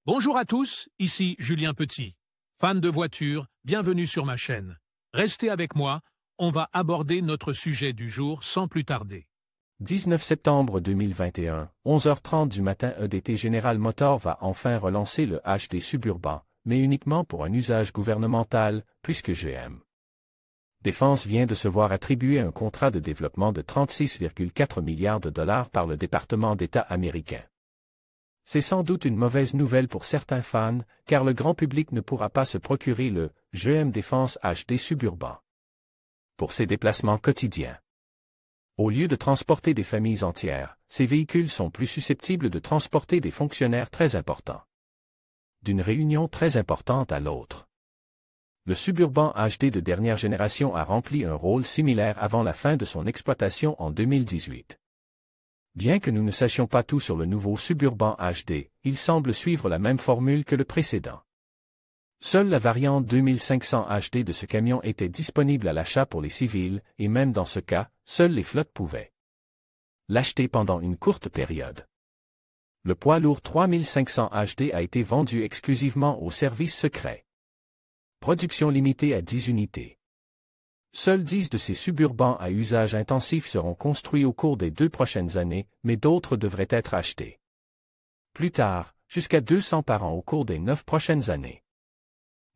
Bonjour à tous, ici Julien Petit. Fan de voitures, bienvenue sur ma chaîne. Restez avec moi, on va aborder notre sujet du jour sans plus tarder. 19 septembre 2021, 11h30 du matin, EDT General Motors va enfin relancer le HD Suburban, mais uniquement pour un usage gouvernemental, puisque GM Défense vient de se voir attribuer un contrat de développement de 36,4 milliards de dollars par le département d'État américain. C'est sans doute une mauvaise nouvelle pour certains fans, car le grand public ne pourra pas se procurer le GM Défense HD Suburban pour ses déplacements quotidiens. Au lieu de transporter des familles entières, ces véhicules sont plus susceptibles de transporter des fonctionnaires très importants. D'une réunion très importante à l'autre. Le Suburban HD de dernière génération a rempli un rôle similaire avant la fin de son exploitation en 2018. Bien que nous ne sachions pas tout sur le nouveau Suburban HD, il semble suivre la même formule que le précédent. Seule la variante 2500 HD de ce camion était disponible à l'achat pour les civils, et même dans ce cas, seules les flottes pouvaient l'acheter pendant une courte période. Le poids lourd 3500 HD a été vendu exclusivement au service secret. Production limitée à 10 unités. Seuls 10 de ces suburbans à usage intensif seront construits au cours des 2 prochaines années, mais d'autres devraient être achetés plus tard, jusqu'à 200 par an au cours des 9 prochaines années.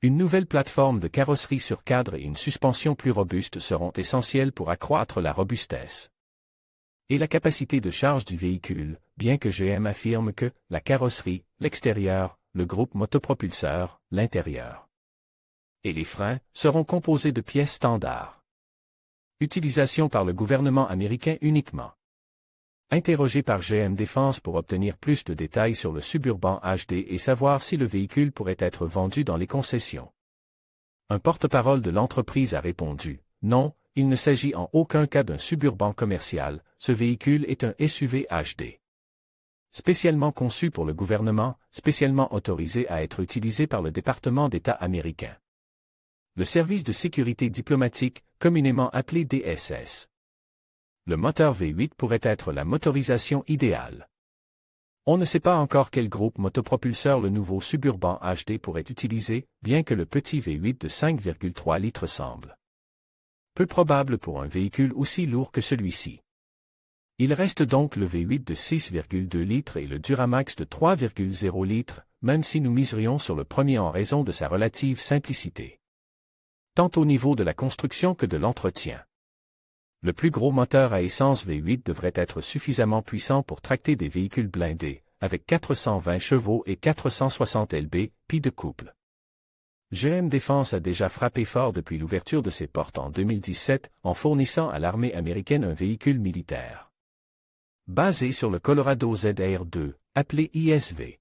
Une nouvelle plateforme de carrosserie sur cadre et une suspension plus robuste seront essentielles pour accroître la robustesse et la capacité de charge du véhicule, bien que GM affirme que la carrosserie, l'extérieur, le groupe motopropulseur, l'intérieur et les freins seront composés de pièces standards. Utilisation par le gouvernement américain uniquement. Interrogé par GM Défense pour obtenir plus de détails sur le Suburban HD et savoir si le véhicule pourrait être vendu dans les concessions. Un porte-parole de l'entreprise a répondu « Non, il ne s'agit en aucun cas d'un Suburban commercial, ce véhicule est un SUV HD. Spécialement conçu pour le gouvernement, spécialement autorisé à être utilisé par le département d'État américain. Le service de sécurité diplomatique, communément appelé DSS. Le moteur V8 pourrait être la motorisation idéale. On ne sait pas encore quel groupe motopropulseur le nouveau Suburban HD pourrait utiliser, bien que le petit V8 de 5,3 litres semble peu probable pour un véhicule aussi lourd que celui-ci. Il reste donc le V8 de 6,2 litres et le Duramax de 3,0 litres, même si nous miserions sur le premier en raison de sa relative simplicité. Tant au niveau de la construction que de l'entretien. Le plus gros moteur à essence V8 devrait être suffisamment puissant pour tracter des véhicules blindés, avec 420 chevaux et 460 lb-pieds de couple. GM Défense a déjà frappé fort depuis l'ouverture de ses portes en 2017 en fournissant à l'armée américaine un véhicule militaire basé sur le Colorado ZR2, appelé ISV.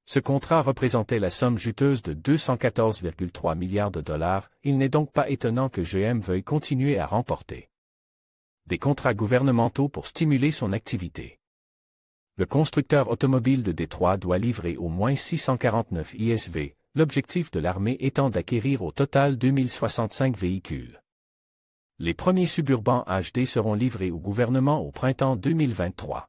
Ce contrat représentait la somme juteuse de 214,3 milliards de dollars, il n'est donc pas étonnant que GM veuille continuer à remporter des contrats gouvernementaux pour stimuler son activité. Le constructeur automobile de Détroit doit livrer au moins 649 ISV, l'objectif de l'armée étant d'acquérir au total 2065 véhicules. Les premiers Suburban HD seront livrés au gouvernement au printemps 2023.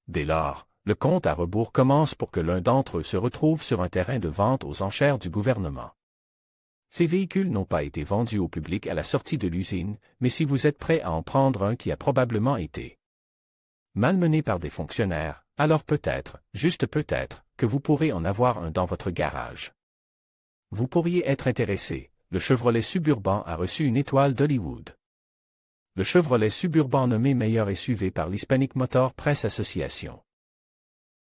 Dès lors, le compte à rebours commence pour que l'un d'entre eux se retrouve sur un terrain de vente aux enchères du gouvernement. Ces véhicules n'ont pas été vendus au public à la sortie de l'usine, mais si vous êtes prêt à en prendre un qui a probablement été malmené par des fonctionnaires, alors peut-être, juste peut-être, que vous pourrez en avoir un dans votre garage. Vous pourriez être intéressé, le Chevrolet Suburban a reçu une étoile d'Hollywood. Le Chevrolet Suburban nommé meilleur SUV par l'Hispanic Motor Press Association.